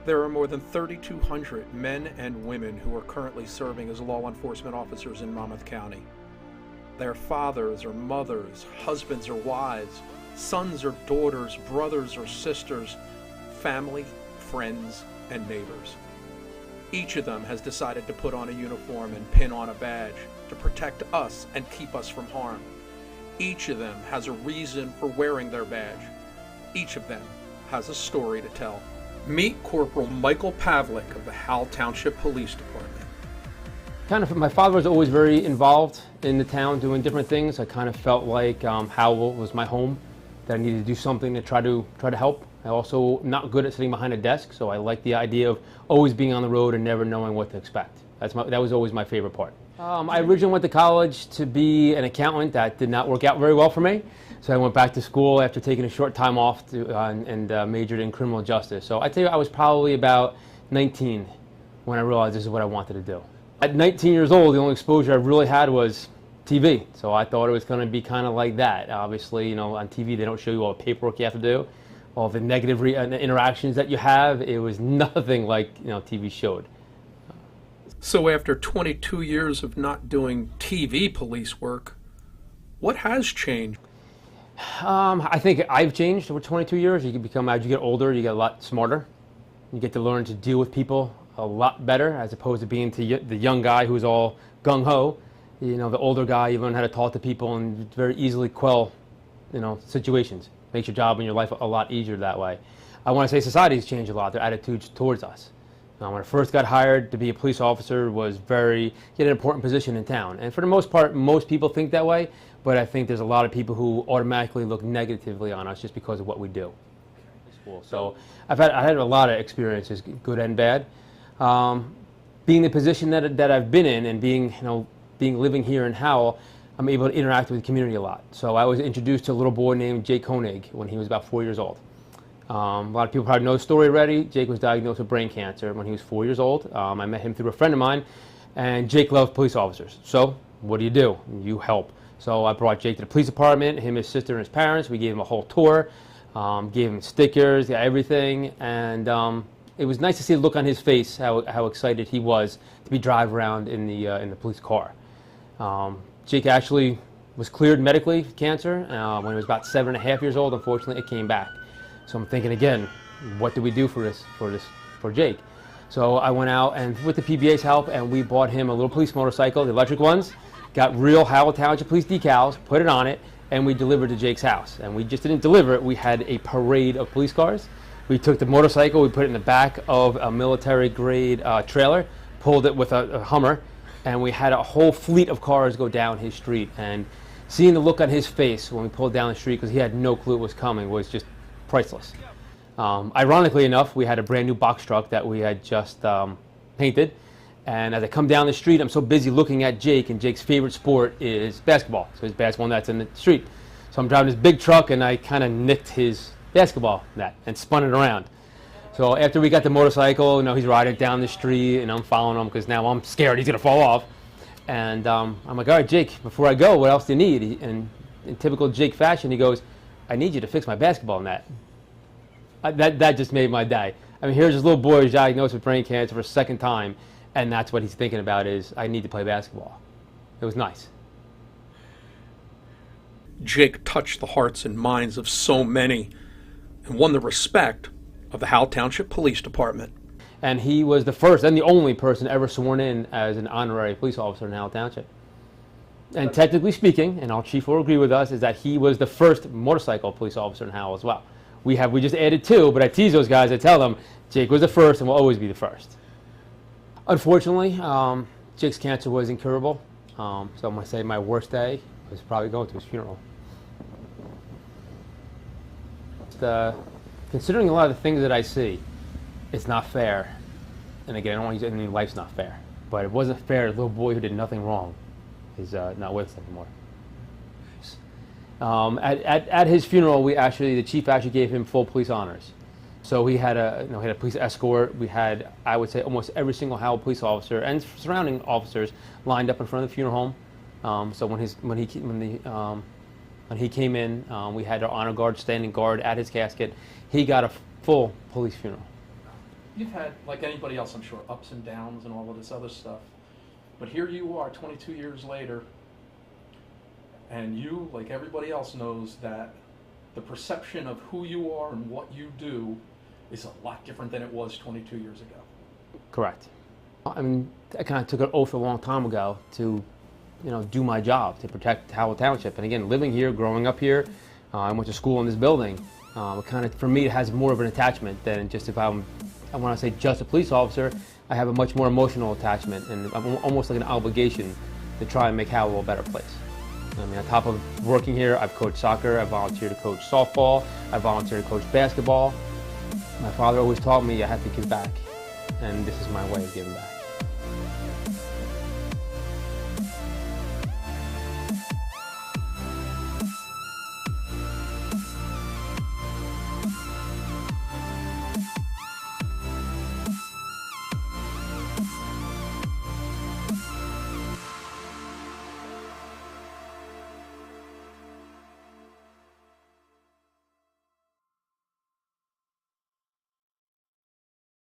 There are more than 3,200 men and women who are currently serving as law enforcement officers in Monmouth County. They are fathers or mothers, husbands or wives, sons or daughters, brothers or sisters, family, friends, and neighbors. Each of them has decided to put on a uniform and pin on a badge to protect us and keep us from harm. Each of them has a reason for wearing their badge. Each of them has a story to tell. Meet Corporal Michael Pavlick of the Howell Township Police Department. My father was always very involved in the town doing different things. I kind of felt like Howell was my home, that I needed to do something to try to help. I also not good at sitting behind a desk, so I like the idea of always being on the road and never knowing what to expect. That was always my favorite part. I originally went to college to be an accountant. That did not work out very well for me, so I went back to school after taking a short time off and majored in criminal justice. So I'd say I was probably about 19 when I realized this is what I wanted to do. At 19 years old, the only exposure I really had was TV, so I thought it was going to be kind of like that. Obviously, you know, on TV they don't show you all the paperwork you have to do, all the negative interactions that you have. It was nothing like, you know, TV showed. So after 22 years of not doing TV police work, what has changed? I think I've changed over 22 years. You can become, as you get older, you get a lot smarter. You get to learn to deal with people a lot better, as opposed to being the young guy who's all gung-ho. You know, the older guy, you learn how to talk to people and very easily quell, you know, situations. Makes your job and your life a lot easier that way. I want to say society's changed a lot, their attitudes towards us. When I first got hired to be a police officer, was he had an important position in town. And for the most part, most people think that way, but I think there's a lot of people who automatically look negatively on us just because of what we do. So I had a lot of experiences, good and bad. Being the position that I've been in and living here in Howell, I'm able to interact with the community a lot. So I was introduced to a little boy named Jake Honig when he was about 4 years old. A lot of people probably know the story already. Jake was diagnosed with brain cancer when he was 4 years old. I met him through a friend of mine, and Jake loves police officers. So what do? You help. So I brought Jake to the police department, him, his sister, and his parents. We gave him a whole tour, gave him stickers, everything, and it was nice to see the look on his face, how excited he was to be driving around in the police car. Jake actually was cleared medically for cancer when he was about 7.5 years old. Unfortunately, it came back. So I'm thinking again, what do we do for Jake? So I went out and with the PBA's help, and we bought him a little police motorcycle, the electric ones, got real Howell Township Police decals, put it on it, and we delivered to Jake's house. And we just didn't deliver it, we had a parade of police cars. We took the motorcycle, we put it in the back of a military-grade trailer, pulled it with a Hummer, and we had a whole fleet of cars go down his street. And seeing the look on his face when we pulled down the street, because he had no clue what was coming, was just priceless. Ironically enough, we had a brand new box truck that we had just painted, and as I come down the street, I'm so busy looking at Jake, and Jake's favorite sport is basketball, so his basketball net's in the street. So I'm driving this big truck, and I kind of nicked his basketball net and spun it around. So after we got the motorcycle, you know, he's riding down the street, and I'm following him because now I'm scared he's gonna fall off. And I'm like, all right, Jake, before I go, what else do you need? And in typical Jake fashion, he goes, I need you to fix my basketball net. That just made my day. I mean, here's this little boy who's diagnosed with brain cancer for a second time, and that's what he's thinking about is, I need to play basketball. It was nice. Jake touched the hearts and minds of so many and won the respect of the Howell Township Police Department. And he was the first and the only person ever sworn in as an honorary police officer in Howell Township. And technically speaking, and our chief will agree with us, is that he was the first motorcycle police officer in Howell as well. We just added 2, but I tease those guys, I tell them, Jake was the first and will always be the first. Unfortunately, Jake's cancer was incurable. So I'm going to say my worst day was probably going to his funeral. Considering a lot of the things that I see, it's not fair. And again, I don't want to use any life's not fair. But it wasn't fair. The little boy who did nothing wrong is not with us anymore. At his funeral, the chief actually gave him full police honors. So he had a police escort. We had, I would say, almost every single Howell police officer and surrounding officers lined up in front of the funeral home. So when he came in, we had our honor guard standing guard at his casket. He got a full police funeral. you've had, like anybody else, I'm sure, ups and downs and all of this other stuff. But here you are 22 years later, and you, like everybody else, knows that the perception of who you are and what you do is a lot different than it was 22 years ago. Correct. I mean, I kind of took an oath a long time ago to, do my job, to protect Howell Township. And again, living here, growing up here, I went to school in this building. It kind of, for me, it has more of an attachment than just if I want to say just a police officer. I have a much more emotional attachment, and I'm almost like an obligation to try and make Howell a better place. I mean, on top of working here, I've coached soccer, I volunteered to coach softball, I volunteered to coach basketball. My father always taught me I have to give back, and this is my way of giving back.